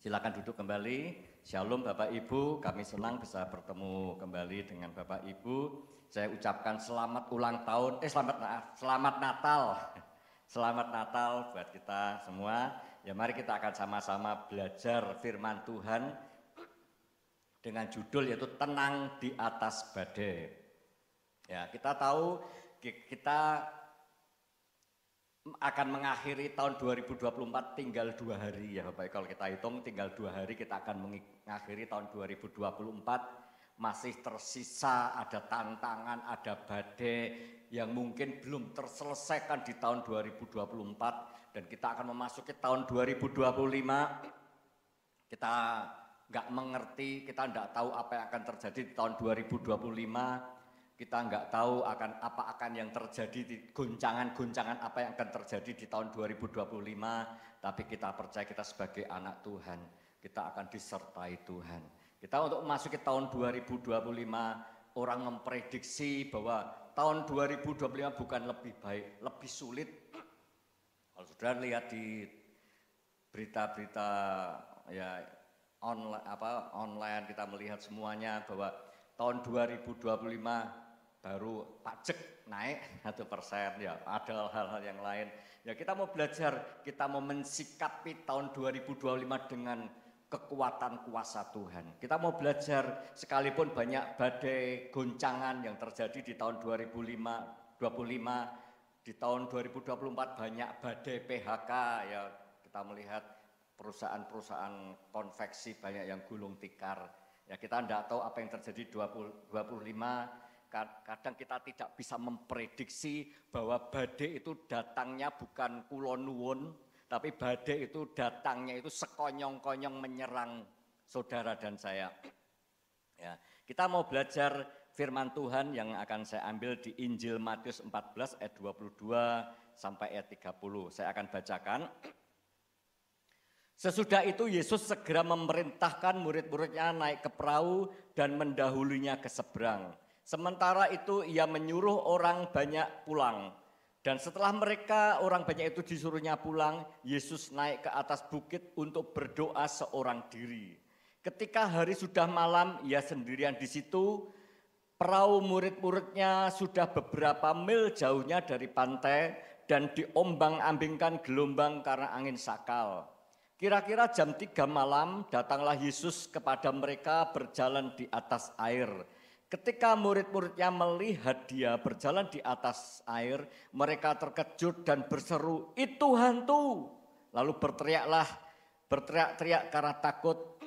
Silakan duduk kembali. Shalom Bapak Ibu, kami senang bisa bertemu kembali dengan Bapak Ibu. Saya ucapkan selamat ulang tahun, selamat Natal. Selamat Natal buat kita semua. Ya mari kita akan sama-sama belajar firman Tuhan dengan judul yaitu Tenang di Atas Badai. Ya, kita tahu kita akan mengakhiri tahun 2024 tinggal 2 hari ya Bapak. Kalau kita hitung tinggal 2 hari kita akan mengakhiri tahun 2024. Masih tersisa ada tantangan, ada badai yang mungkin belum terselesaikan di tahun 2024 dan kita akan memasuki tahun 2025. Kita nggak mengerti, kita nggak tahu apa yang akan terjadi di tahun 2025. Kita nggak tahu akan yang terjadi di goncangan-goncangan apa yang akan terjadi di tahun 2025, tapi kita percaya kita sebagai anak Tuhan, kita akan disertai Tuhan. Kita untuk memasuki tahun 2025, orang memprediksi bahwa tahun 2025 bukan lebih baik, lebih sulit. Kalau sudah lihat di berita-berita ya online kita melihat semuanya bahwa tahun 2025 baru pajak naik 1% ya, ada hal-hal yang lain. Ya kita mau belajar, kita mau mensikapi tahun 2025 dengan kekuatan kuasa Tuhan. Kita mau belajar sekalipun banyak badai goncangan yang terjadi di tahun 2025, di tahun 2024 banyak badai PHK ya, kita melihat perusahaan-perusahaan konveksi banyak yang gulung tikar. Ya kita tidak tahu apa yang terjadi 2025. Kadang kita tidak bisa memprediksi bahwa badai itu datangnya bukan kulon nuwun, tapi badai itu datangnya itu sekonyong-konyong menyerang saudara dan saya. Ya, kita mau belajar firman Tuhan yang akan saya ambil di Injil Matius 14 ayat 22 sampai ayat 30. Saya akan bacakan. Sesudah itu Yesus segera memerintahkan murid-muridnya naik ke perahu dan mendahulunya ke seberang. Sementara itu ia menyuruh orang banyak pulang. Dan setelah orang banyak itu disuruhnya pulang, Yesus naik ke atas bukit untuk berdoa seorang diri. Ketika hari sudah malam, ia sendirian di situ. Perahu murid-muridnya sudah beberapa mil jauhnya dari pantai dan diombang-ambingkan gelombang karena angin sakal. Kira-kira jam 3 malam datanglah Yesus kepada mereka berjalan di atas air. Ketika murid-muridnya melihat dia berjalan di atas air, mereka terkejut dan berseru, "Itu hantu!" Lalu berteriak-teriak karena takut.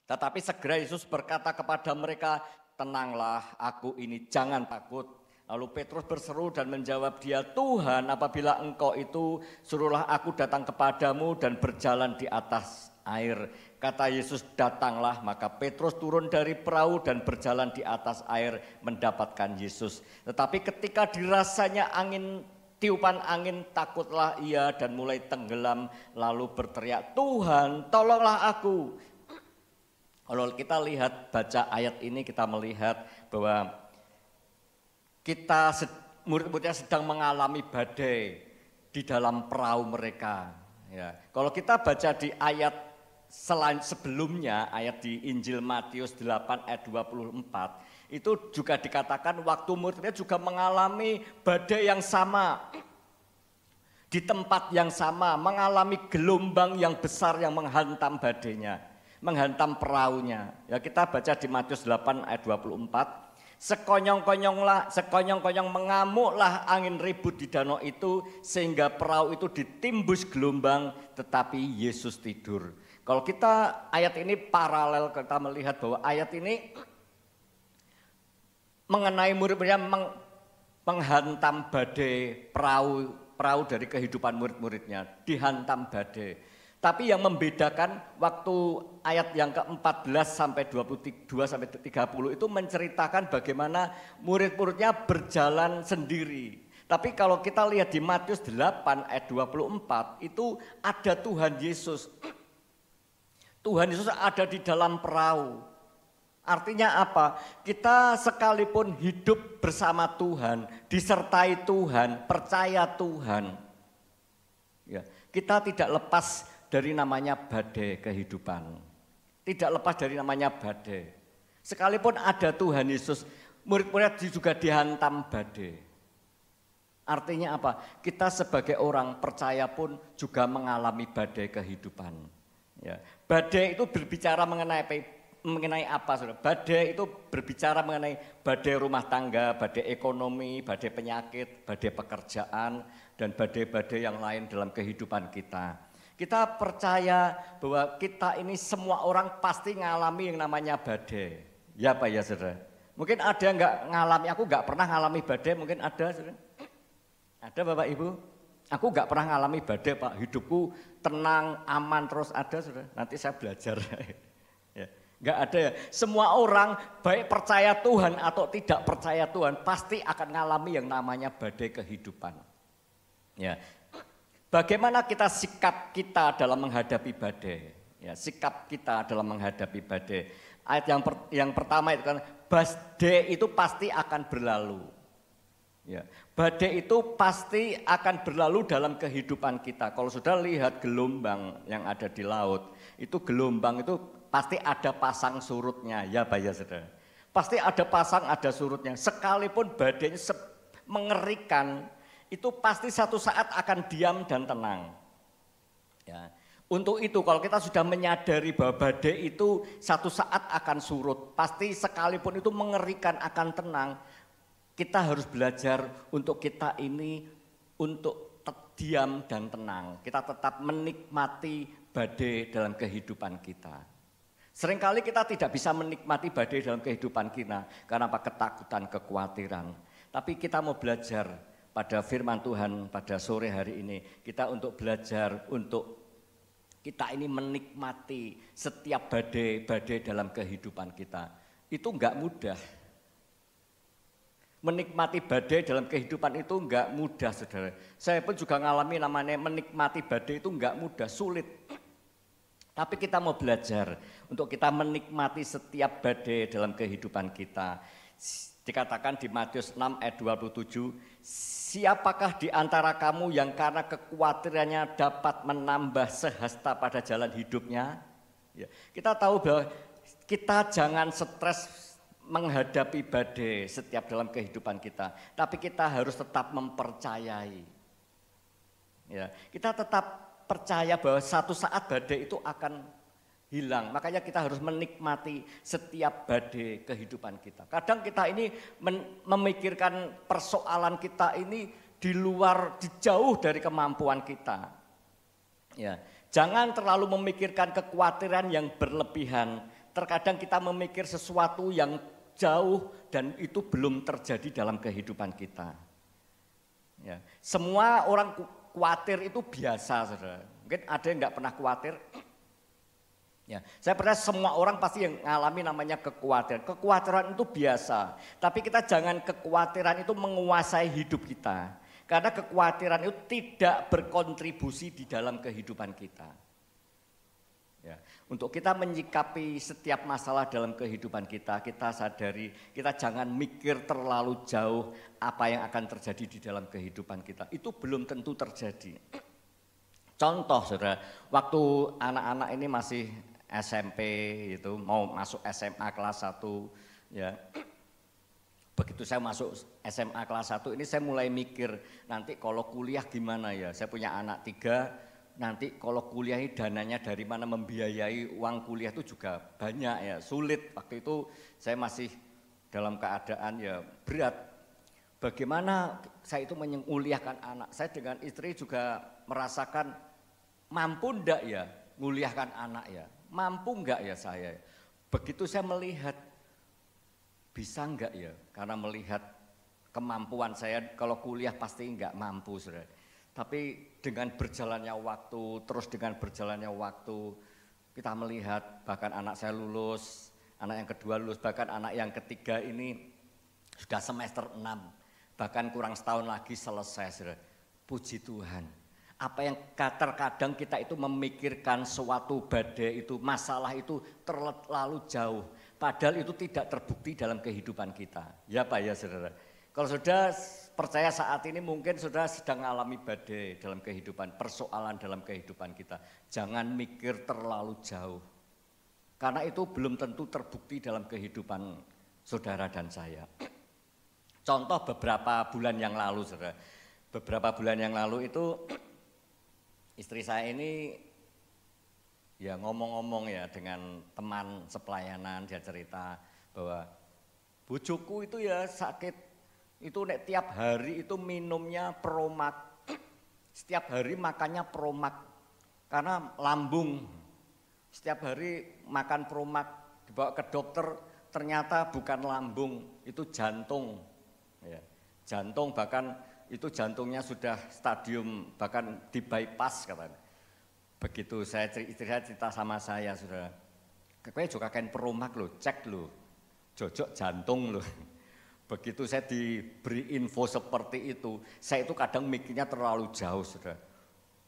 Tetapi segera Yesus berkata kepada mereka, "Tenanglah, aku ini, jangan takut." Lalu Petrus berseru dan menjawab dia, "Tuhan, apabila Engkau itu, suruhlah aku datang kepadamu dan berjalan di atas air." Kata Yesus, "Datanglah." Maka Petrus turun dari perahu dan berjalan di atas air mendapatkan Yesus. Tetapi ketika dirasanya tiupan angin, takutlah ia dan mulai tenggelam lalu berteriak, "Tuhan, tolonglah aku." Kalau kita lihat baca ayat ini, kita melihat bahwa murid-muridnya sedang mengalami badai di dalam perahu mereka. Ya. Kalau kita baca di ayat sebelumnya, ayat di Injil Matius 8 ayat 24, itu juga dikatakan waktu muridnya juga mengalami badai yang sama. Di tempat yang sama, mengalami gelombang yang besar yang menghantam badainya, menghantam perahunya. Ya kita baca di Matius 8 ayat 24, sekonyong-konyong mengamuklah angin ribut di danau itu sehingga perahu itu ditimbus gelombang, tetapi Yesus tidur. Kalau kita ayat ini paralel, kita melihat bahwa ayat ini mengenai murid-muridnya menghantam badai, perahu dari kehidupan murid-muridnya dihantam badai. Tapi yang membedakan waktu ayat yang ke-14 sampai 22 sampai 30 itu menceritakan bagaimana murid-muridnya berjalan sendiri. Tapi kalau kita lihat di Matius 8 ayat 24 itu ada Tuhan Yesus. Tuhan Yesus ada di dalam perahu. Artinya apa? Kita sekalipun hidup bersama Tuhan, disertai Tuhan, percaya Tuhan. Ya, kita tidak lepas dari namanya badai kehidupan. Tidak lepas dari namanya badai. Sekalipun ada Tuhan Yesus, murid-murid juga dihantam badai. Artinya apa? Kita sebagai orang percaya pun juga mengalami badai kehidupan. Ya. Badai itu berbicara mengenai apa, saudara? Badai itu berbicara mengenai badai rumah tangga, badai ekonomi, badai penyakit, badai pekerjaan, dan badai-badai yang lain dalam kehidupan kita. Kita percaya bahwa kita ini semua orang pasti ngalami yang namanya badai. Ya Pak ya saudara? Mungkin ada yang nggak ngalami, aku nggak pernah ngalami badai, mungkin ada saudara? Ada Bapak Ibu? Aku nggak pernah ngalami badai Pak, hidupku tenang, aman terus ada saudara. Nanti saya belajar. Ya. Nggak ada ya. Semua orang baik percaya Tuhan atau tidak percaya Tuhan pasti akan ngalami yang namanya badai kehidupan. Ya. Bagaimana sikap kita dalam menghadapi badai? Ya, sikap kita dalam menghadapi badai. Ayat yang pertama itu kan, badai itu pasti akan berlalu. Ya, badai itu pasti akan berlalu dalam kehidupan kita. Kalau sudah lihat gelombang yang ada di laut, itu gelombang itu pasti ada pasang surutnya, ya Pak ya saudara. Pasti ada pasang, ada surutnya. Sekalipun badainya mengerikan, itu pasti satu saat akan diam dan tenang. Ya. Untuk itu kalau kita sudah menyadari bahwa badai itu satu saat akan surut, pasti sekalipun itu mengerikan akan tenang, kita harus belajar untuk kita ini untuk diam dan tenang. Kita tetap menikmati badai dalam kehidupan kita. Seringkali kita tidak bisa menikmati badai dalam kehidupan kita karena apa? Ketakutan, kekhawatiran. Tapi kita mau belajar pada firman Tuhan pada sore hari ini. Kita untuk belajar untuk kita ini menikmati setiap badai-badai dalam kehidupan kita. Itu enggak mudah. Menikmati badai dalam kehidupan itu enggak mudah saudara. Saya pun juga ngalami namanya menikmati badai itu enggak mudah, sulit. Tapi kita mau belajar untuk kita menikmati setiap badai dalam kehidupan kita. Dikatakan di Matius 6 ayat 27, siapakah di antara kamu yang karena kekhawatirannya dapat menambah sehasta pada jalan hidupnya? Ya, kita tahu bahwa kita jangan stres menghadapi badai setiap dalam kehidupan kita, tapi kita harus tetap mempercayai. Ya, kita tetap percaya bahwa satu saat badai itu akan hilang, makanya kita harus menikmati setiap badai kehidupan kita. Kadang kita ini memikirkan persoalan kita ini di luar, jauh dari kemampuan kita. Ya, jangan terlalu memikirkan kekhawatiran yang berlebihan. Terkadang kita memikir sesuatu yang jauh dan itu belum terjadi dalam kehidupan kita. Ya, semua orang khawatir itu biasa, saudara. Mungkin ada yang nggak pernah khawatir. Ya, saya percaya semua orang pasti yang mengalami namanya kekhawatiran. Kekhawatiran itu biasa, tapi kita jangan kekhawatiran itu menguasai hidup kita. Karena kekhawatiran itu tidak berkontribusi di dalam kehidupan kita. Ya, untuk kita menyikapi setiap masalah dalam kehidupan kita, kita sadari kita jangan mikir terlalu jauh apa yang akan terjadi di dalam kehidupan kita. Itu belum tentu terjadi. Contoh saudara, waktu anak-anak ini masih SMP itu mau masuk SMA kelas 1 ya. Begitu saya masuk SMA kelas 1 ini saya mulai mikir nanti kalau kuliah gimana ya. Saya punya anak 3. Nanti kalau kuliah ini dananya dari mana, membiayai uang kuliah itu juga banyak ya, sulit. Waktu itu saya masih dalam keadaan ya berat. Bagaimana saya itu menguliahkan anak. Saya dengan istri juga merasakan mampu enggak ya menguliahkan anak ya. Mampu enggak ya saya. Begitu saya melihat bisa enggak ya, karena melihat kemampuan saya kalau kuliah pasti enggak mampu saudara. Tapi dengan berjalannya waktu, terus dengan berjalannya waktu, kita melihat bahkan anak saya lulus, anak yang kedua lulus, bahkan anak yang ketiga ini sudah semester 6, bahkan kurang setahun lagi selesai. Saudara. Puji Tuhan. Apa yang terkadang kita itu memikirkan suatu badai itu, masalah itu terlalu jauh. Padahal itu tidak terbukti dalam kehidupan kita. Ya Pak ya saudara. Kalau sudah percaya saat ini mungkin saudara sedang mengalami badai dalam kehidupan, persoalan dalam kehidupan kita. Jangan mikir terlalu jauh. Karena itu belum tentu terbukti dalam kehidupan saudara dan saya. Contoh beberapa bulan yang lalu, saudara. Beberapa bulan yang lalu itu istri saya ini ya ngomong-ngomong ya dengan teman sepelayanan, dia cerita bahwa bojoku itu ya sakit, itu nek tiap hari itu minumnya Promak, setiap hari makannya Promak karena lambung, setiap hari makan Promak, dibawa ke dokter ternyata bukan lambung, itu jantung, ya, jantung bahkan itu jantungnya sudah stadium bahkan di bypass katanya. Begitu istri saya cerita sama saya, saudara, kayaknya juga kain Promak loh, cek loh, jojok jantung loh. Begitu saya diberi info seperti itu, saya itu kadang mikirnya terlalu jauh, saudara.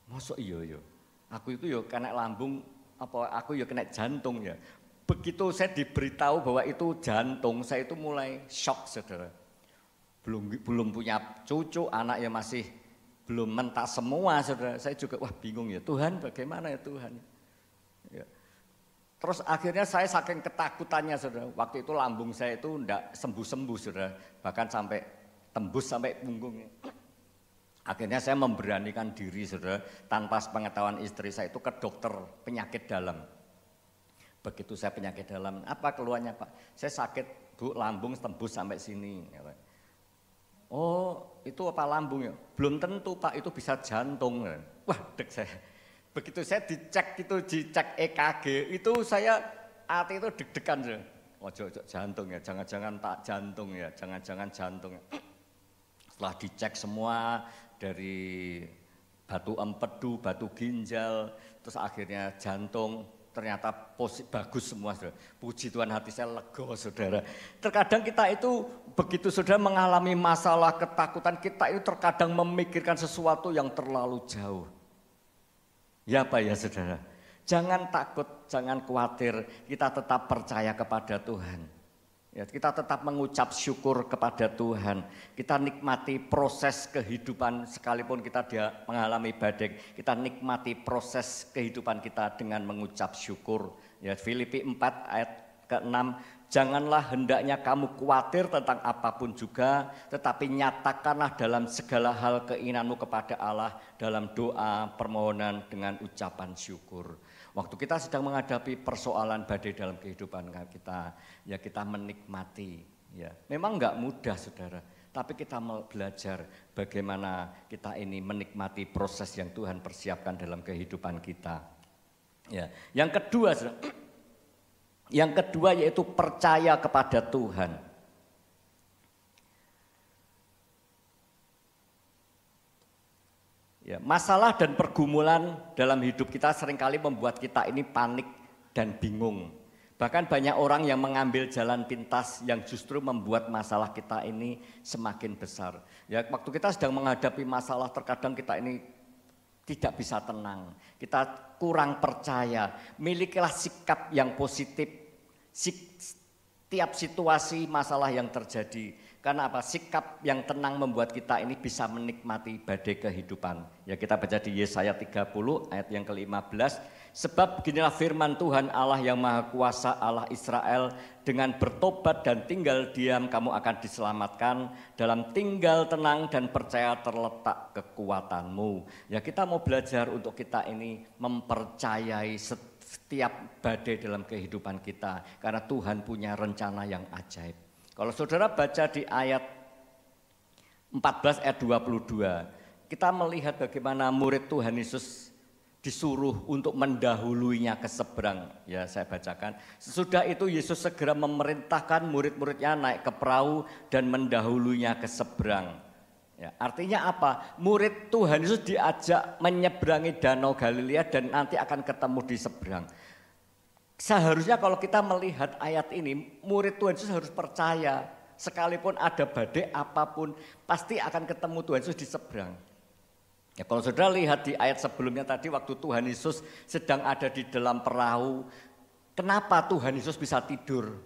Masa iya, aku itu ya kena lambung, apa aku ya kena jantung ya. Begitu saya diberitahu bahwa itu jantung, saya itu mulai shock, saudara. Belum punya cucu, anak ya masih belum mentas semua, saudara. Saya juga wah bingung ya, Tuhan bagaimana ya Tuhan. Ya. Terus akhirnya saya saking ketakutannya, saudara, waktu itu lambung saya itu enggak sembuh-sembuh, saudara, bahkan sampai tembus sampai punggungnya. Akhirnya saya memberanikan diri, saudara, tanpa pengetahuan istri saya itu ke dokter penyakit dalam. Begitu saya penyakit dalam, apa keluhannya Pak? Saya sakit Bu, lambung tembus sampai sini. Oh itu apa lambung ya? Belum tentu Pak, itu bisa jantung. Wah dek saya. Begitu saya dicek EKG, itu saya hati itu deg-degan. Oh jantung ya, jangan-jangan tak jantung ya, jangan-jangan jantung. Setelah dicek semua dari batu empedu, batu ginjal, terus akhirnya jantung, ternyata bagus semua, saudara. Puji Tuhan, hati saya lega, saudara. Terkadang kita itu begitu saudara mengalami masalah ketakutan, kita itu terkadang memikirkan sesuatu yang terlalu jauh. Ya Pak ya saudara, jangan takut, jangan khawatir, kita tetap percaya kepada Tuhan. Ya, kita tetap mengucap syukur kepada Tuhan, kita nikmati proses kehidupan sekalipun kita mengalami badai, kita nikmati proses kehidupan kita dengan mengucap syukur. Ya, Filipi 4 ayat ke-6, janganlah hendaknya kamu khawatir tentang apapun juga, tetapi nyatakanlah dalam segala hal keinginanmu kepada Allah dalam doa, permohonan dengan ucapan syukur. Waktu kita sedang menghadapi persoalan badai dalam kehidupan kita, ya kita menikmati. Ya, memang enggak mudah saudara, tapi kita belajar bagaimana kita ini menikmati proses yang Tuhan persiapkan dalam kehidupan kita. Ya, yang kedua yaitu percaya kepada Tuhan. Ya, masalah dan pergumulan dalam hidup kita seringkali membuat kita ini panik dan bingung. Bahkan banyak orang yang mengambil jalan pintas yang justru membuat masalah kita ini semakin besar. Ya, waktu kita sedang menghadapi masalah terkadang kita ini tidak bisa tenang. Kita kurang percaya. Milikilah sikap yang positif setiap situasi masalah yang terjadi. Karena apa? Sikap yang tenang membuat kita ini bisa menikmati badai kehidupan. Ya kita baca di Yesaya 30 ayat yang ke-15. Sebab beginilah firman Tuhan Allah yang Maha Kuasa, Allah Israel, dengan bertobat dan tinggal diam kamu akan diselamatkan, dalam tinggal tenang dan percaya terletak kekuatanmu. Ya kita mau belajar untuk kita ini mempercayai setiap badai dalam kehidupan kita, karena Tuhan punya rencana yang ajaib. Kalau saudara baca di ayat 14 ayat 22, kita melihat bagaimana murid Tuhan Yesus disuruh untuk mendahuluinya ke seberang. Ya saya bacakan. Sesudah itu Yesus segera memerintahkan murid-muridnya naik ke perahu dan mendahuluinya ke seberang. Ya, artinya apa? Murid Tuhan Yesus diajak menyeberangi Danau Galilea dan nanti akan ketemu di seberang. Seharusnya kalau kita melihat ayat ini, murid Tuhan Yesus harus percaya, sekalipun ada badai apapun, pasti akan ketemu Tuhan Yesus di seberang. Ya, kalau saudara lihat di ayat sebelumnya tadi, waktu Tuhan Yesus sedang ada di dalam perahu, kenapa Tuhan Yesus bisa tidur?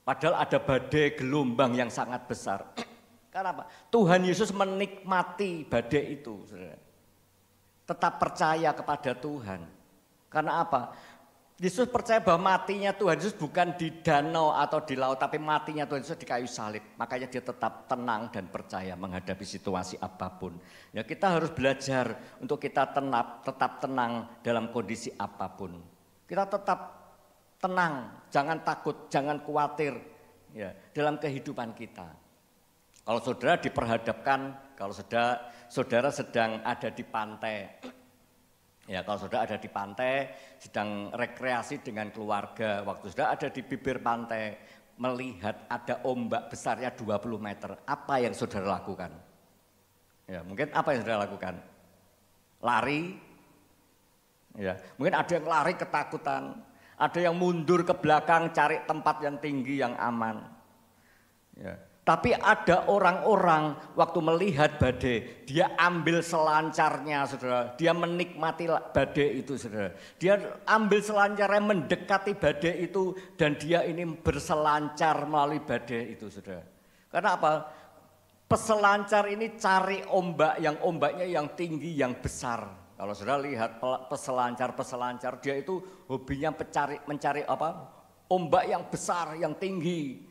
Padahal ada badai gelombang yang sangat besar. Karena apa? Tuhan Yesus menikmati badai itu, saudara. Tetap percaya kepada Tuhan. Karena apa? Yesus percaya bahwa matinya Tuhan Yesus bukan di danau atau di laut, tapi matinya Tuhan Yesus di kayu salib. Makanya dia tetap tenang dan percaya menghadapi situasi apapun. Ya, kita harus belajar untuk kita tetap tenang dalam kondisi apapun. Kita tetap tenang, jangan takut, jangan khawatir ya, dalam kehidupan kita. Kalau saudara diperhadapkan, kalau saudara sedang ada di pantai, ya, kalau saudara ada di pantai, sedang rekreasi dengan keluarga, waktu saudara ada di bibir pantai, melihat ada ombak besarnya 20 meter, apa yang saudara lakukan? Ya, mungkin apa yang saudara lakukan? Lari, ya, mungkin ada yang lari ketakutan, ada yang mundur ke belakang cari tempat yang tinggi, yang aman. Ya. Tapi ada orang-orang waktu melihat badai, dia ambil selancarnya, saudara. Dia menikmati badai itu, saudara. Dia ambil selancarnya mendekati badai itu dan dia ini berselancar melalui badai itu, saudara. Karena apa? Peselancar ini cari ombak yang ombaknya yang tinggi, yang besar. Kalau saudara lihat peselancar, dia itu hobinya mencari apa? Ombak yang besar, yang tinggi.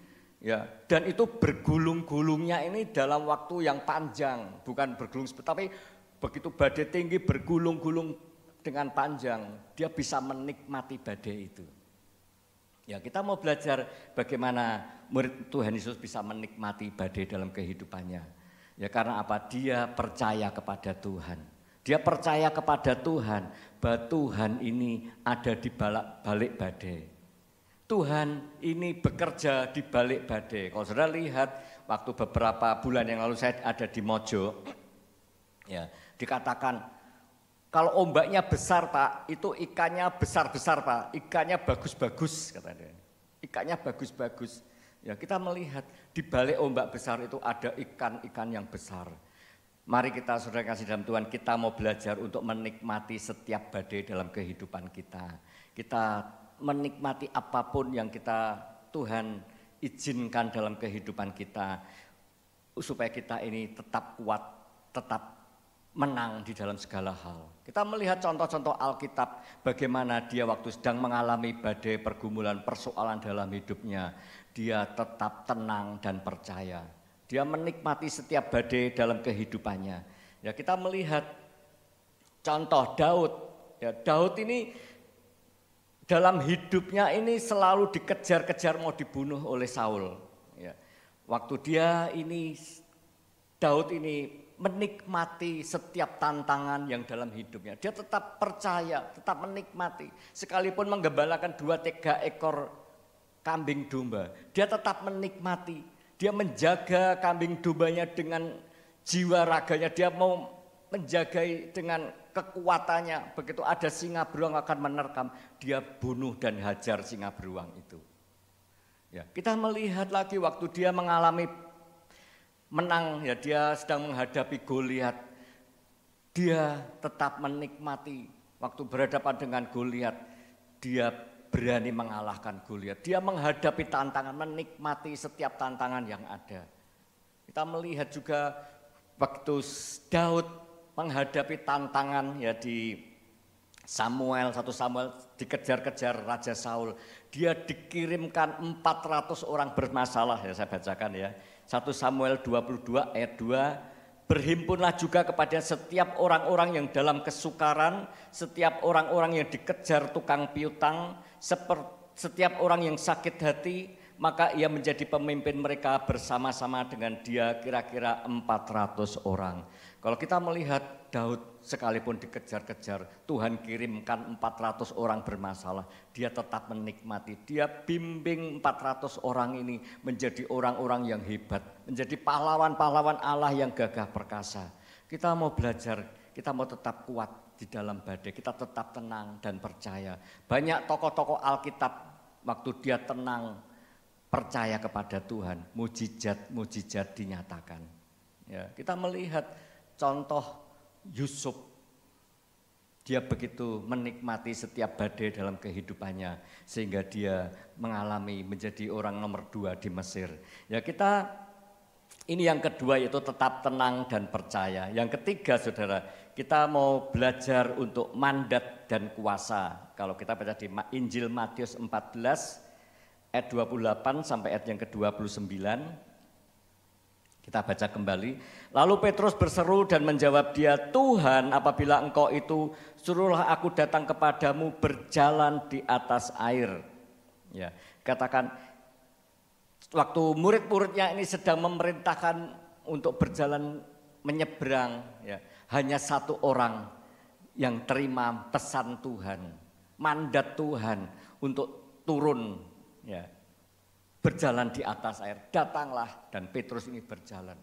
Ya, dan itu bergulung-gulungnya ini dalam waktu yang panjang, bukan bergulung tapi begitu badai tinggi bergulung-gulung dengan panjang, dia bisa menikmati badai itu. Ya, kita mau belajar bagaimana murid Tuhan Yesus bisa menikmati badai dalam kehidupannya. Ya, karena apa? Dia percaya kepada Tuhan. Dia percaya kepada Tuhan bahwa Tuhan ini ada di balik badai. Tuhan ini bekerja di balik badai. Kalau saudara lihat waktu beberapa bulan yang lalu saya ada di Mojo, ya, dikatakan kalau ombaknya besar Pak, itu ikannya besar-besar Pak, ikannya bagus-bagus katanya. Ikannya bagus-bagus. Ya, kita melihat di balik ombak besar itu ada ikan-ikan yang besar. Mari kita saudara kasih dalam Tuhan, kita mau belajar untuk menikmati setiap badai dalam kehidupan kita. Kita menikmati apapun yang Tuhan izinkan dalam kehidupan kita, supaya kita ini tetap kuat, tetap menang di dalam segala hal. Kita melihat contoh-contoh Alkitab bagaimana dia waktu sedang mengalami badai, pergumulan, persoalan dalam hidupnya, dia tetap tenang dan percaya. Dia menikmati setiap badai dalam kehidupannya. Ya, kita melihat contoh Daud. Ya, Daud ini dalam hidupnya ini selalu dikejar-kejar mau dibunuh oleh Saul. Ya. Waktu Daud ini menikmati setiap tantangan yang dalam hidupnya. Dia tetap percaya, tetap menikmati. Sekalipun menggembalakan 2-3 ekor kambing domba, dia tetap menikmati. Dia menjaga kambing dombanya dengan jiwa raganya, dia mau menjaga dengan kekuatannya. Begitu ada singa beruang akan menerkam, dia bunuh dan hajar singa beruang itu. Ya, kita melihat lagi waktu dia mengalami menang, ya, dia sedang menghadapi Goliat. Dia tetap menikmati waktu berhadapan dengan Goliat, dia berani mengalahkan Goliat. Dia menghadapi tantangan, menikmati setiap tantangan yang ada. Kita melihat juga waktu Daud menghadapi tantangan, ya, di 1 Samuel dikejar-kejar Raja Saul. Dia dikirimkan 400 orang bermasalah, ya, saya bacakan ya. 1 Samuel 22 ayat 2, berhimpunlah juga kepada setiap orang-orang yang dalam kesukaran, setiap orang-orang yang dikejar tukang piutang, setiap orang yang sakit hati, maka ia menjadi pemimpin mereka bersama-sama dengan dia kira-kira 400 orang. Kalau kita melihat Daud sekalipun dikejar-kejar, Tuhan kirimkan 400 orang bermasalah, dia tetap menikmati. Dia bimbing 400 orang ini menjadi orang-orang yang hebat, menjadi pahlawan-pahlawan Allah yang gagah perkasa. Kita mau belajar, kita mau tetap kuat di dalam badai, kita tetap tenang dan percaya. Banyak tokoh-tokoh Alkitab waktu dia tenang, percaya kepada Tuhan, mujizat dinyatakan. Ya, kita melihat contoh Yusuf, dia begitu menikmati setiap badai dalam kehidupannya sehingga dia menjadi orang nomor 2 di Mesir. Ya, kita Ini yang kedua, yaitu tetap tenang dan percaya. Yang ketiga, saudara, kita mau belajar untuk mandat dan kuasa. Kalau kita baca di Injil Matius 14 ayat 28 sampai ayat yang ke-29, kita baca kembali. Lalu Petrus berseru dan menjawab dia, Tuhan, apabila engkau itu, suruhlah aku datang kepadamu berjalan di atas air. Ya, katakan, waktu murid-muridnya ini sedang memerintahkan untuk berjalan menyeberang, ya, hanya satu orang yang terima pesan Tuhan, mandat Tuhan untuk turun, ya, berjalan di atas air. Datanglah, dan Petrus ini berjalan.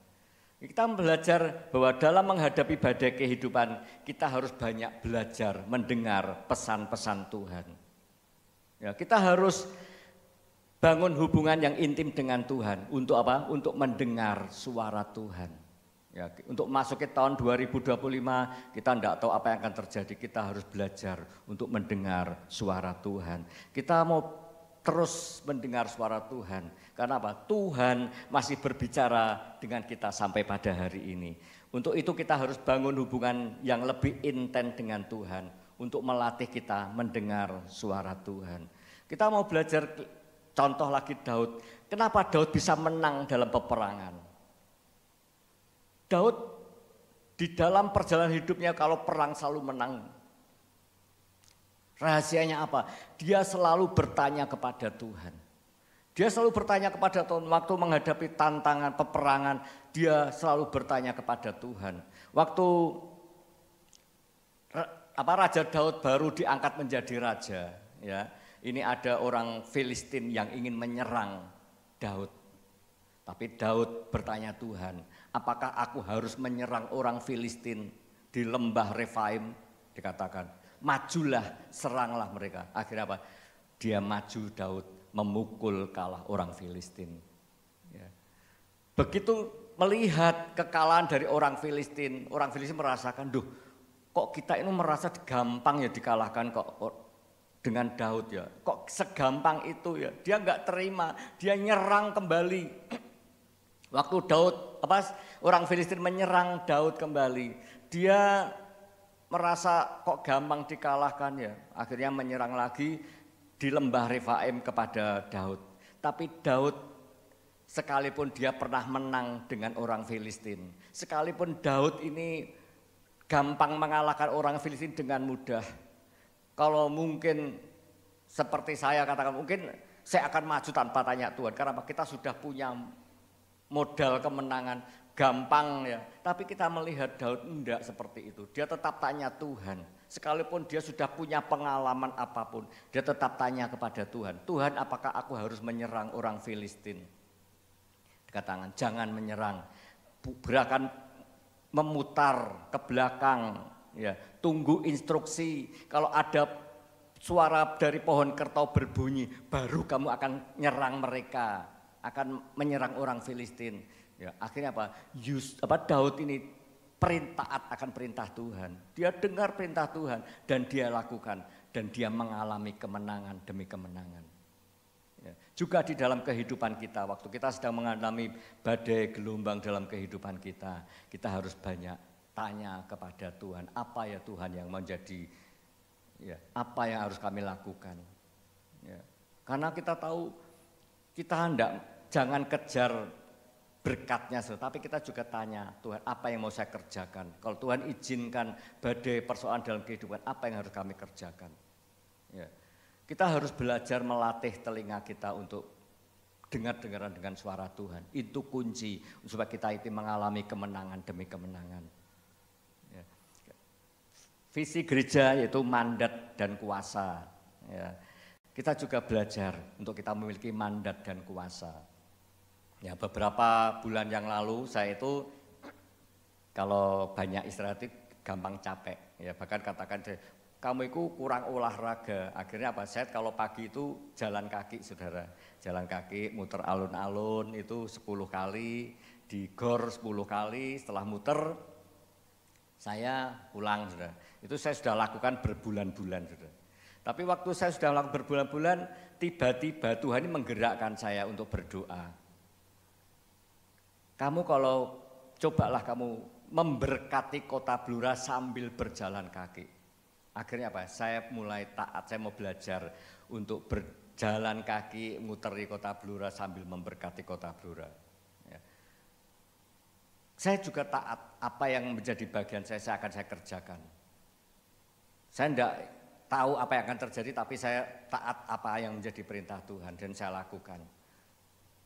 Kita belajar bahwa dalam menghadapi badai kehidupan, kita harus banyak belajar mendengar pesan-pesan Tuhan. Ya, kita harus bangun hubungan yang intim dengan Tuhan. Untuk apa? Untuk mendengar suara Tuhan. Ya, untuk masuk ke tahun 2025, kita tidak tahu apa yang akan terjadi. Kita harus belajar untuk mendengar suara Tuhan. Kita mau terus mendengar suara Tuhan. Karena apa? Tuhan masih berbicara dengan kita sampai pada hari ini. Untuk itu kita harus bangun hubungan yang lebih intens dengan Tuhan. Untuk melatih kita mendengar suara Tuhan. Kita mau belajar contoh lagi Daud. Kenapa Daud bisa menang dalam peperangan? Daud di dalam perjalanan hidupnya kalau perang selalu menang. Rahasianya apa? Dia selalu bertanya kepada Tuhan. Dia selalu bertanya kepada Tuhan. Waktu menghadapi tantangan peperangan, dia selalu bertanya kepada Tuhan. Waktu Raja Daud baru diangkat menjadi raja, ya. Ini ada orang Filistin yang ingin menyerang Daud. Tapi Daud bertanya Tuhan, apakah aku harus menyerang orang Filistin di lembah Refaim? Dikatakan, majulah, seranglah mereka. Akhirnya apa? Dia maju, Daud memukul kalah orang Filistin. Ya. Begitu melihat kekalahan dari orang Filistin merasakan, duh, kok kita ini merasa gampang ya dikalahkan kok dengan Daud ya. Kok segampang itu ya? Dia enggak terima, dia nyerang kembali. Waktu orang Filistin menyerang Daud kembali, dia merasa kok gampang dikalahkan ya. Akhirnya menyerang lagi di lembah Refaim kepada Daud. Tapi Daud sekalipun dia pernah menang dengan orang Filistin, sekalipun Daud ini gampang mengalahkan orang Filistin dengan mudah. Kalau mungkin seperti saya katakan, mungkin saya akan maju tanpa tanya Tuhan. Karena kita sudah punya modal kemenangan, gampang ya. Tapi kita melihat Daud enggak seperti itu. Dia tetap tanya Tuhan. Sekalipun dia sudah punya pengalaman apapun, dia tetap tanya kepada Tuhan. Tuhan, apakah aku harus menyerang orang Filistin? Dikatakan, jangan menyerang. Gerakan memutar ke belakang, ya, tunggu instruksi. Kalau ada suara dari pohon kertau berbunyi, baru kamu akan nyerang mereka, akan menyerang orang Filistin. Ya, akhirnya apa? Daud ini taat akan perintah Tuhan. Dia dengar perintah Tuhan dan dia lakukan, dan dia mengalami kemenangan demi kemenangan. Ya, juga di dalam kehidupan kita, waktu kita sedang mengalami badai gelombang dalam kehidupan kita, kita harus banyak tanya kepada Tuhan, apa ya Tuhan yang menjadi, ya, apa yang harus kami lakukan. Ya, karena kita tahu kita jangan kejar berkatnya, tapi kita juga tanya Tuhan, apa yang mau saya kerjakan? Kalau Tuhan izinkan badai persoalan dalam kehidupan, apa yang harus kami kerjakan? Ya. Kita harus belajar melatih telinga kita untuk dengar-dengaran dengan suara Tuhan. Itu kunci supaya kita itu mengalami kemenangan demi kemenangan. Ya. Visi gereja yaitu mandat dan kuasa. Ya. Kita juga belajar untuk kita memiliki mandat dan kuasa. Ya, beberapa bulan yang lalu saya itu kalau banyak istirahat itu gampang capek. Ya, bahkan katakan kamu itu kurang olahraga. Akhirnya apa? Saya kalau pagi itu jalan kaki, saudara. Jalan kaki, muter alun-alun itu 10 kali, di gor 10 kali, setelah muter saya pulang, saudara. Itu saya sudah lakukan berbulan-bulan, saudara. Tapi waktu saya sudah lakukan berbulan-bulan, tiba-tiba Tuhan ini menggerakkan saya untuk berdoa. Kamu kalau cobalah kamu memberkati kota Blora sambil berjalan kaki. Akhirnya apa? Saya mulai taat, saya mau belajar untuk berjalan kaki muteri kota Blora sambil memberkati kota Blora. Ya. Saya juga taat, apa yang menjadi bagian saya akan saya kerjakan. Saya tidak tahu apa yang akan terjadi, tapi saya taat apa yang menjadi perintah Tuhan dan saya lakukan.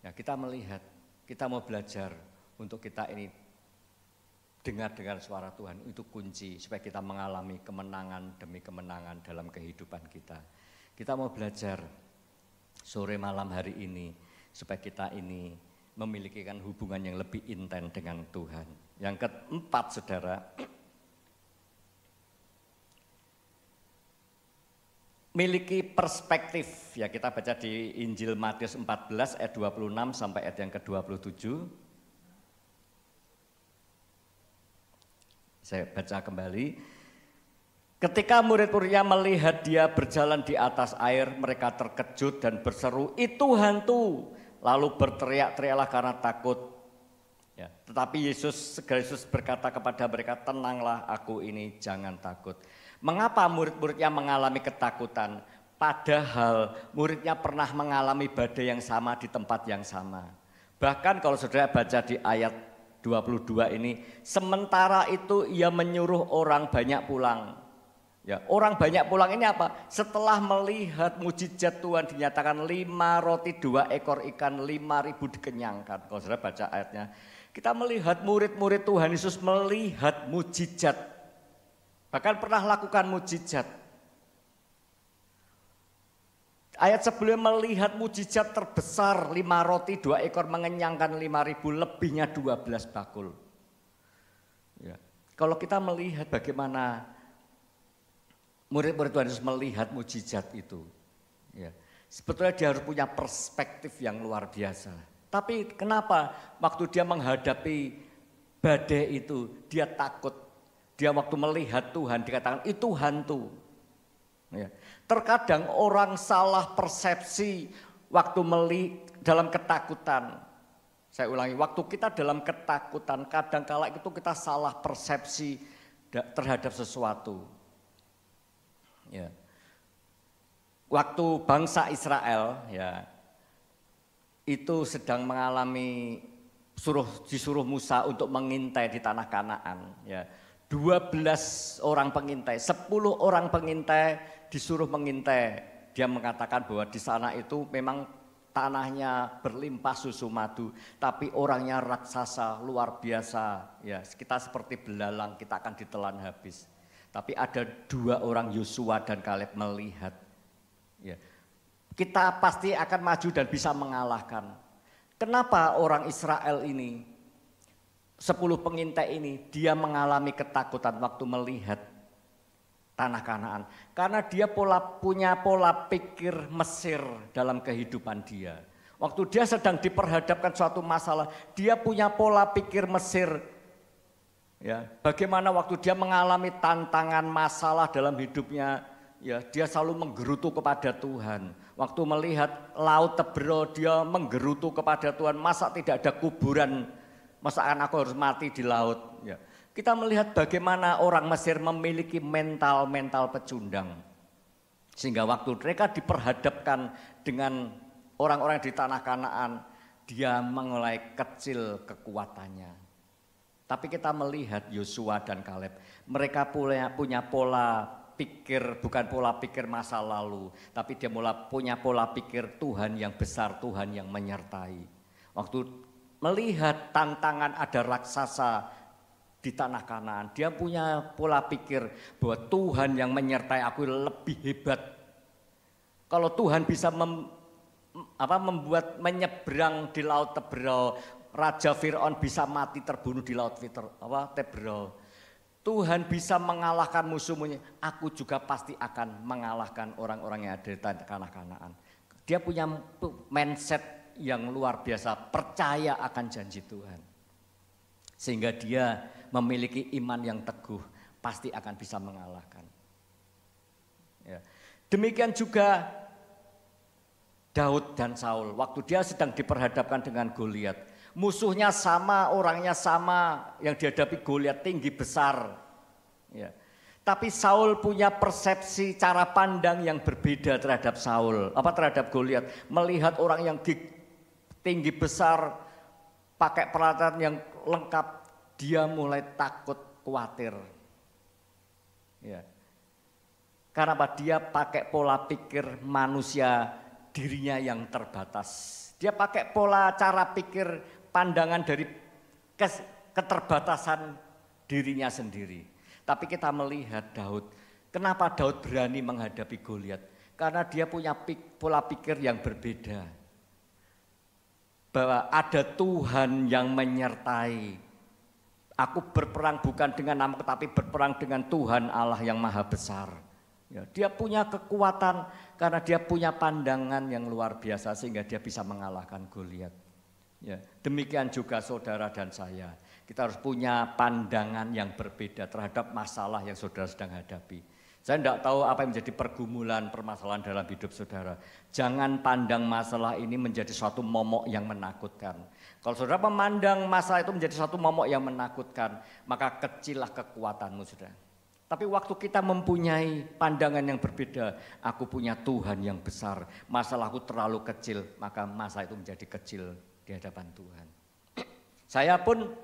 Ya, kita melihat, kita mau belajar untuk kita ini dengar suara Tuhan, itu kunci supaya kita mengalami kemenangan demi kemenangan dalam kehidupan kita. Kita mau belajar sore malam hari ini supaya kita ini memiliki hubungan yang lebih intens dengan Tuhan. Yang keempat, saudara, miliki perspektif. Ya, kita baca di Injil Matius 14 ayat 26 sampai ayat yang ke-27. Saya baca kembali. Ketika murid-muridnya melihat dia berjalan di atas air, mereka terkejut dan berseru, "Itu hantu!" Lalu berteriak-teriaklah karena takut. Ya, tetapi Yesus berkata kepada mereka, "Tenanglah, aku ini, jangan takut." Mengapa murid-muridnya mengalami ketakutan? Padahal muridnya pernah mengalami badai yang sama di tempat yang sama. Bahkan kalau saudara baca di ayat 22 ini, sementara itu ia menyuruh orang banyak pulang. Ya, orang banyak pulang ini apa? Setelah melihat mujizat Tuhan dinyatakan 5 roti 2 ekor ikan 5.000 dikenyangkan. Kalau saudara baca ayatnya, kita melihat murid-murid Tuhan Yesus melihat mujizat. Bahkan pernah lakukan mujizat. Ayat sebelumnya melihat mujizat terbesar 5 roti 2 ekor mengenyangkan 5.000, lebihnya 12 bakul. Ya. Kalau kita melihat bagaimana murid-murid Tuhan Yesus melihat mujizat itu, ya, sebetulnya dia harus punya perspektif yang luar biasa. Tapi kenapa waktu dia menghadapi badai itu dia takut? Dia waktu melihat Tuhan dikatakan itu hantu. Ya. Terkadang orang salah persepsi waktu dalam ketakutan. Saya ulangi, waktu kita dalam ketakutan kadang-kala itu kita salah persepsi terhadap sesuatu. Ya. Waktu bangsa Israel ya itu sedang mengalami disuruh Musa untuk mengintai di tanah Kanaan. Ya. 12 orang pengintai, 10 orang pengintai disuruh mengintai. Dia mengatakan bahwa di sana itu memang tanahnya berlimpah susu madu, tapi orangnya raksasa luar biasa. Ya, kita seperti belalang, kita akan ditelan habis. Tapi ada 2 orang, Yosua dan Kaleb, melihat. Ya, kita pasti akan maju dan bisa mengalahkan. Kenapa orang Israel ini? 10 pengintai ini dia mengalami ketakutan waktu melihat tanah Kanaan. Karena dia punya pola pikir Mesir dalam kehidupan dia. Waktu dia sedang diperhadapkan suatu masalah, dia punya pola pikir Mesir. Ya, bagaimana waktu dia mengalami tantangan masalah dalam hidupnya, ya, dia selalu menggerutu kepada Tuhan. Waktu melihat laut Tebro, dia menggerutu kepada Tuhan, masa tidak ada kuburan? Masakan aku harus mati di laut. Ya. Kita melihat bagaimana orang Mesir memiliki mental pecundang. Sehingga waktu mereka diperhadapkan dengan orang-orang di tanah Kanaan, dia mulai kecil kekuatannya. Tapi kita melihat Yosua dan Kaleb, mereka punya pola pikir, bukan pola pikir masa lalu, tapi dia punya pola pikir Tuhan yang besar, Tuhan yang menyertai. Waktu melihat tantangan ada raksasa di tanah Kanaan, dia punya pola pikir bahwa Tuhan yang menyertai aku lebih hebat. Kalau Tuhan bisa membuat menyeberang di laut Tebro, Raja Fir'aun bisa mati terbunuh di laut Tebro. Tuhan bisa mengalahkan musuh-musuhnya, aku juga pasti akan mengalahkan orang-orang yang ada di tanah Kanaan. Dia punya mindset yang luar biasa, percaya akan janji Tuhan. Sehingga dia memiliki iman yang teguh, pasti akan bisa mengalahkan. Ya. Demikian juga Daud dan Saul, waktu dia sedang diperhadapkan dengan Goliat. Musuhnya sama, orangnya sama, yang dihadapi Goliat tinggi besar. Ya. Tapi Saul punya persepsi cara pandang yang berbeda terhadap terhadap Goliat. Melihat orang yang tinggi besar, pakai peralatan yang lengkap, dia mulai takut, khawatir. Ya. Karena apa? Dia pakai pola pikir manusia dirinya yang terbatas. Dia pakai pola cara pikir pandangan dari keterbatasan dirinya sendiri. Tapi kita melihat Daud, kenapa Daud berani menghadapi Goliat? Karena dia punya pola pikir yang berbeda. Bahwa ada Tuhan yang menyertai. Aku berperang bukan dengan namaku, tapi berperang dengan Tuhan Allah yang maha besar. Ya, dia punya kekuatan karena dia punya pandangan yang luar biasa sehingga dia bisa mengalahkan Goliat. Ya, demikian juga saudara dan saya. Kita harus punya pandangan yang berbeda terhadap masalah yang saudara sedang hadapi. Saya tidak tahu apa yang menjadi pergumulan, permasalahan dalam hidup saudara. Jangan pandang masalah ini menjadi suatu momok yang menakutkan. Kalau saudara memandang masalah itu menjadi suatu momok yang menakutkan, maka kecillah kekuatanmu, saudara. Tapi waktu kita mempunyai pandangan yang berbeda, aku punya Tuhan yang besar, masalahku terlalu kecil, maka masalah itu menjadi kecil di hadapan Tuhan. Saya pun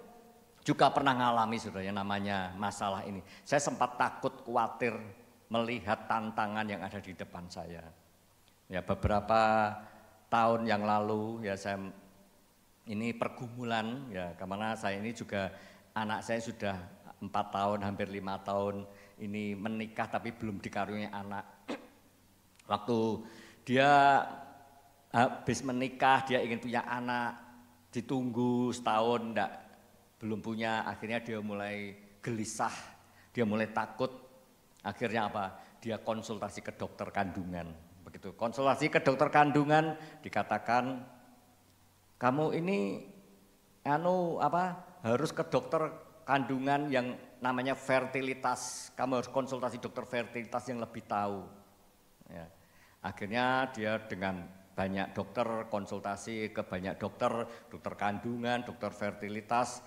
juga pernah mengalami saudara yang namanya masalah ini. Saya sempat takut, khawatir melihat tantangan yang ada di depan saya. Ya, beberapa tahun yang lalu ya saya ini pergumulan ya, karena saya ini juga anak saya sudah 4 tahun, hampir 5 tahun ini menikah tapi belum dikaruniai anak. Waktu dia habis menikah, dia ingin punya anak, ditunggu setahun belum punya, akhirnya dia mulai gelisah, dia mulai takut. Akhirnya apa? Dia konsultasi ke dokter kandungan. Begitu konsultasi ke dokter kandungan dikatakan kamu ini harus ke dokter kandungan yang namanya fertilitas, kamu harus konsultasi dokter fertilitas yang lebih tahu. Ya. Akhirnya dia dengan banyak dokter, konsultasi ke banyak dokter kandungan, dokter fertilitas,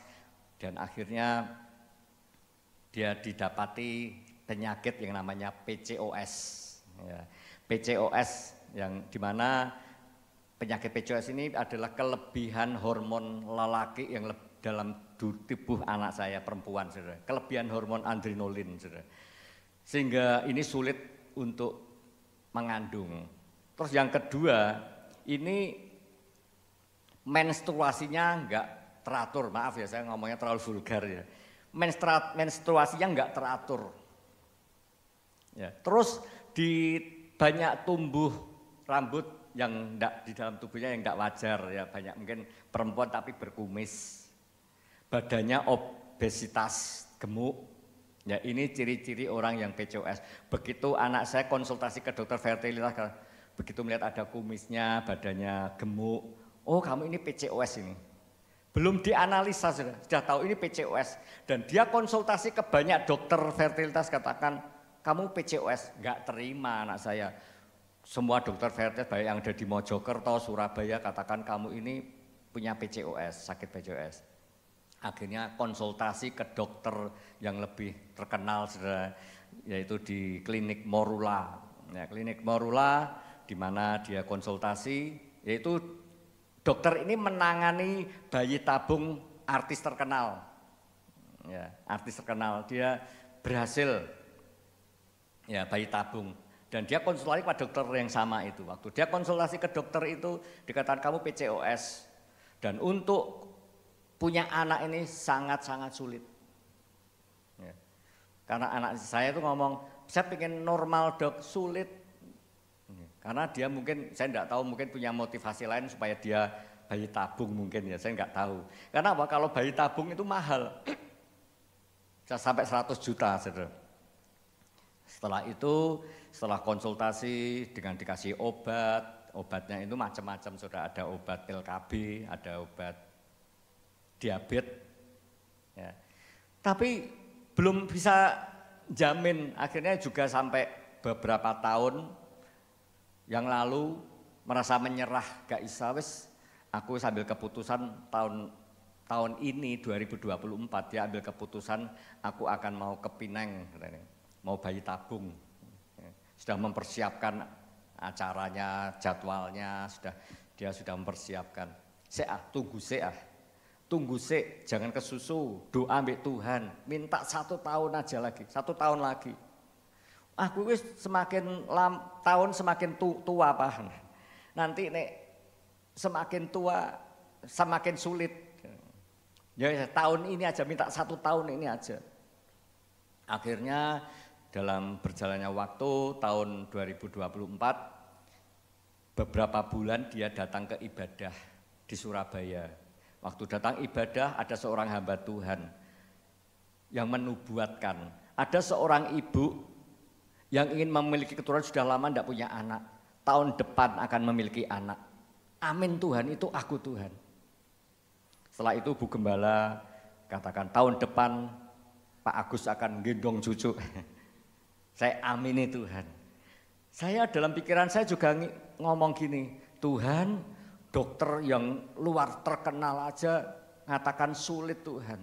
dan akhirnya dia didapati penyakit yang namanya PCOS. Ya. PCOS yang dimana penyakit PCOS ini adalah kelebihan hormon lelaki yang dalam tubuh anak saya perempuan, saudara. Kelebihan hormon adrenalin, saudara. Sehingga ini sulit untuk mengandung. Terus yang kedua, ini menstruasinya enggak teratur. Maaf ya, saya ngomongnya terlalu vulgar ya. Menstruasinya enggak teratur. Ya, terus di banyak tumbuh rambut yang enggak di dalam tubuhnya yang enggak wajar ya, banyak mungkin perempuan tapi berkumis. Badannya obesitas, gemuk. Ya, ini ciri-ciri orang yang PCOS. Begitu anak saya konsultasi ke dokter fertilitas, begitu melihat ada kumisnya, badannya gemuk, oh kamu ini PCOS ini. Belum dianalisa, sudah tahu ini PCOS. Dan dia konsultasi ke banyak dokter fertilitas, katakan kamu PCOS. Enggak terima anak saya. Semua dokter fertilitas baik yang ada di Mojokerto, Surabaya, katakan kamu ini punya PCOS, sakit PCOS. Akhirnya konsultasi ke dokter yang lebih terkenal, saudara, yaitu di klinik Morula. Ya, klinik Morula di mana dia konsultasi, yaitu dokter ini menangani bayi tabung artis terkenal. Ya, artis terkenal, dia berhasil ya bayi tabung. Dan dia konsultasi pada dokter yang sama itu. Waktu dia konsultasi ke dokter itu dikatakan kamu PCOS. Dan untuk punya anak ini sangat-sangat sulit. Ya. Karena anak saya itu ngomong, saya pengen normal dok, sulit. Karena dia mungkin, saya enggak tahu, mungkin punya motivasi lain supaya dia bayi tabung mungkin ya, saya enggak tahu. Karena apa? Kalau bayi tabung itu mahal. Bisa sampai 100 juta, saudara. Setelah itu, setelah konsultasi dengan dikasih obat, obatnya itu macam-macam, saudara. Ada obat pil KB, ada obat diabetes, ya. Tapi belum bisa jamin, akhirnya juga sampai beberapa tahun yang lalu merasa menyerah, gak bisa, wis aku sambil keputusan tahun ini 2024 dia ambil keputusan aku akan mau ke Pineng, mau bayi tabung. Sudah mempersiapkan acaranya, jadwalnya, dia sudah mempersiapkan. Tunggu jangan kesusu, doa ambek Tuhan, minta 1 tahun aja lagi, 1 tahun lagi. Aku wis semakin tahun semakin tua Pak. Nanti nek semakin tua semakin sulit. Ya tahun ini aja, minta 1 tahun ini aja. Akhirnya dalam berjalannya waktu tahun 2024 beberapa bulan dia datang ke ibadah di Surabaya. Waktu datang ibadah ada seorang hamba Tuhan yang menubuatkan. Ada seorang ibu yang ingin memiliki keturunan sudah lama tidak punya anak. Tahun depan akan memiliki anak. Amin Tuhan, itu aku Tuhan. Setelah itu Bu Gembala katakan tahun depan Pak Agus akan gendong cucu. Saya amini Tuhan. Saya dalam pikiran saya juga ngomong gini, Tuhan, dokter yang luar terkenal aja ngatakan sulit Tuhan.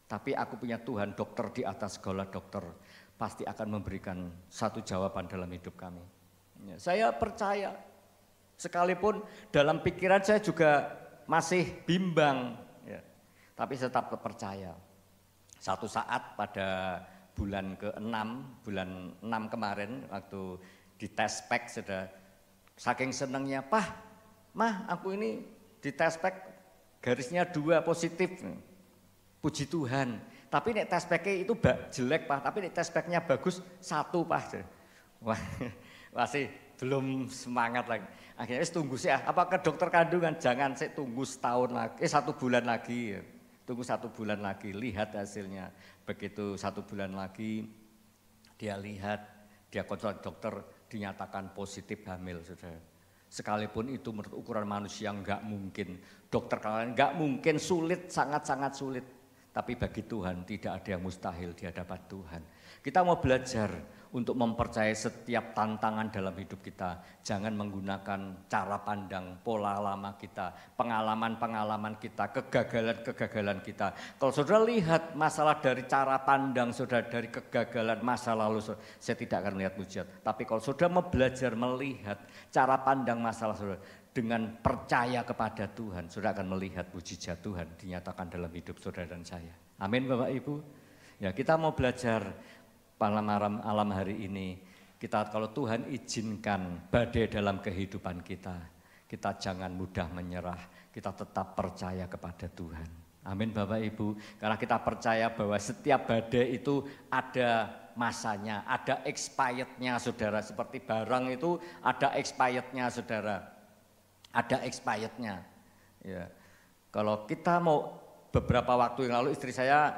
Tapi aku punya Tuhan, dokter di atas segala dokter, pasti akan memberikan satu jawaban dalam hidup kami. Ya, saya percaya, sekalipun dalam pikiran saya juga masih bimbang, ya, tapi saya tetap percaya. Satu saat pada bulan bulan 6 kemarin waktu di tes pack sudah saking senangnya, Mah aku ini di tes pack garisnya 2 positif, puji Tuhan. Tapi nek tes packnya itu jelek Pak, tapi nek tes packnya bagus 1 Pak. Wah, masih belum semangat lagi. Akhirnya tunggu sih, apa ke dokter kandungan, jangan saya tunggu 1 bulan lagi. Tunggu 1 bulan lagi, lihat hasilnya. Begitu 1 bulan lagi, dia lihat, dia konsul dokter, dinyatakan positif hamil, saudara. Sekalipun itu menurut ukuran manusia enggak mungkin. Dokter kalian enggak mungkin, sulit, sangat-sangat sulit. Tapi bagi Tuhan tidak ada yang mustahil di hadapan Tuhan. Kita mau belajar untuk mempercayai setiap tantangan dalam hidup kita. Jangan menggunakan cara pandang, pola lama kita, pengalaman-pengalaman kita, kegagalan-kegagalan kita. Kalau saudara lihat masalah dari cara pandang saudara, dari kegagalan masa lalu, saya tidak akan melihat mujizat. Tapi kalau saudara mau belajar melihat cara pandang masalah saudara, dengan percaya kepada Tuhan, saudara akan melihat mujizat Tuhan dinyatakan dalam hidup saudara dan saya. Amin Bapak Ibu. Ya, kita mau belajar malam hari ini. Kalau Tuhan izinkan badai dalam kehidupan kita, kita jangan mudah menyerah. Kita tetap percaya kepada Tuhan. Amin Bapak Ibu. Karena kita percaya bahwa setiap badai itu ada masanya, ada expirednya saudara. Seperti barang itu ada expirednya saudara. Ada expirednya. Ya. Kalau kita mau, beberapa waktu yang lalu istri saya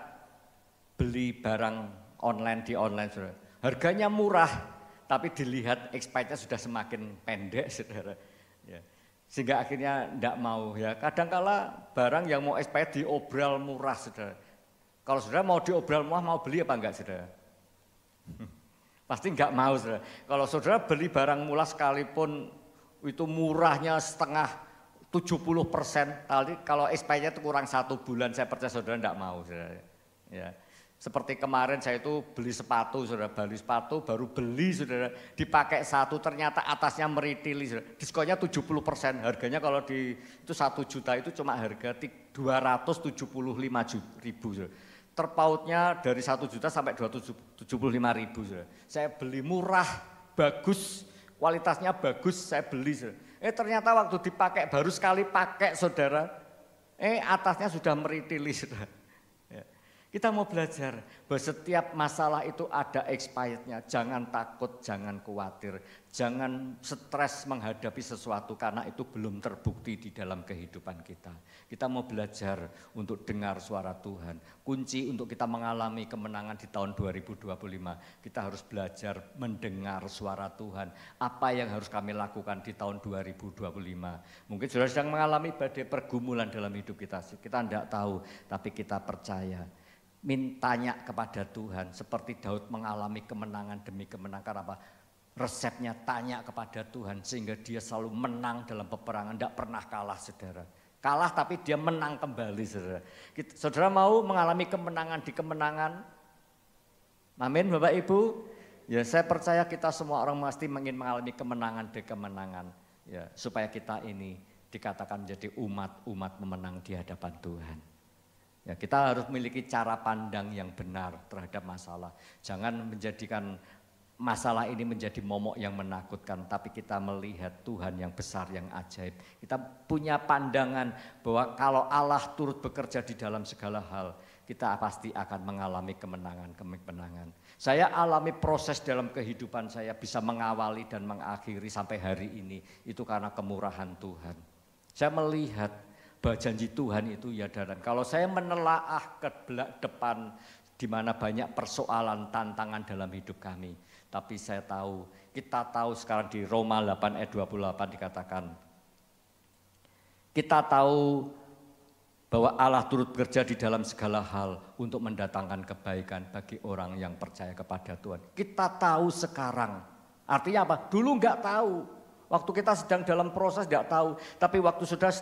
beli barang online di online, saudara. Harganya murah, tapi dilihat expirednya sudah semakin pendek, saudara. Ya. Sehingga akhirnya tidak mau. Ya. Kadangkala barang yang mau expired diobral murah, saudara. Kalau saudara mau diobral murah, mau beli apa enggak, saudara? Pasti enggak mau, saudara. Kalau saudara beli barang murah sekalipun itu murahnya setengah 70%, kalau expirednya itu kurang 1 bulan, saya percaya saudara enggak mau, saudara. Ya. Seperti kemarin saya itu beli sepatu, saudara, beli sepatu baru beli, saudara, dipakai 1 ternyata atasnya meritili, saudara. Diskonnya 70%, harganya kalau itu 1 juta itu cuma harga 275.000, saudara. Terpautnya dari 1 juta sampai 275.000, saudara. Saya beli murah, bagus, kualitasnya bagus, saya beli, saudara. Ternyata waktu dipakai baru sekali pakai, saudara, atasnya sudah meritili, saudara. Kita mau belajar bahwa setiap masalah itu ada expirednya. Jangan takut, jangan khawatir, jangan stres menghadapi sesuatu karena itu belum terbukti di dalam kehidupan kita. Kita mau belajar untuk dengar suara Tuhan. Kunci untuk kita mengalami kemenangan di tahun 2025, kita harus belajar mendengar suara Tuhan. Apa yang harus kami lakukan di tahun 2025? Mungkin saudara sedang mengalami badai pergumulan dalam hidup kita tidak tahu, tapi kita percaya. Mintanya kepada Tuhan seperti Daud mengalami kemenangan demi kemenangan. Apa? resepnya tanya kepada Tuhan sehingga dia selalu menang dalam peperangan, tidak pernah kalah saudara. Kalah tapi dia menang kembali saudara. Saudara mau mengalami kemenangan di kemenangan? Amin Bapak Ibu. Ya saya percaya kita semua orang pasti ingin mengalami kemenangan di kemenangan. Ya supaya kita ini dikatakan menjadi umat-umat memenang di hadapan Tuhan. Ya, kita harus memiliki cara pandang yang benar terhadap masalah. Jangan menjadikan masalah ini menjadi momok yang menakutkan, tapi kita melihat Tuhan yang besar, yang ajaib. Kita punya pandangan bahwa kalau Allah turut bekerja di dalam segala hal, kita pasti akan mengalami kemenangan. Saya alami proses dalam kehidupan saya bisa mengawali dan mengakhiri sampai hari ini, itu karena kemurahan Tuhan. Saya melihat bahwa janji Tuhan itu ya dan kalau saya menelaah ke depan di mana banyak persoalan, tantangan dalam hidup kami. Tapi saya tahu, kita tahu sekarang di Roma 8 ayat 28 dikatakan, kita tahu bahwa Allah turut bekerja di dalam segala hal untuk mendatangkan kebaikan bagi orang yang percaya kepada Tuhan. Kita tahu sekarang, artinya apa? Dulu enggak tahu. Waktu kita sedang dalam proses tidak tahu, tapi waktu sudah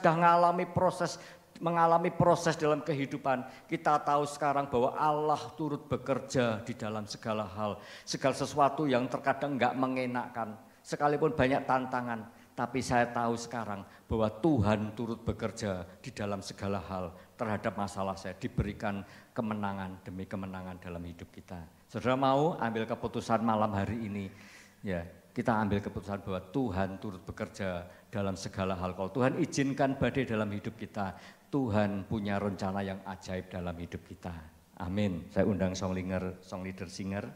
mengalami proses dalam kehidupan, kita tahu sekarang bahwa Allah turut bekerja di dalam segala hal, segala sesuatu yang terkadang enggak mengenakan, sekalipun banyak tantangan, tapi saya tahu sekarang bahwa Tuhan turut bekerja di dalam segala hal terhadap masalah saya, diberikan kemenangan demi kemenangan dalam hidup kita. Saudara mau ambil keputusan malam hari ini, ya. Kita ambil keputusan bahwa Tuhan turut bekerja dalam segala hal. Kalau Tuhan izinkan badai dalam hidup kita, Tuhan punya rencana yang ajaib dalam hidup kita. Amin. Saya undang song leader singer.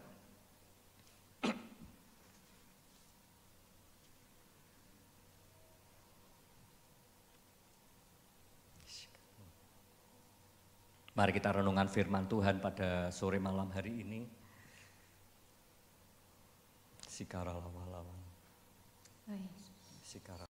Mari kita renungan firman Tuhan pada sore malam hari ini. Sikara lawan. Sikara.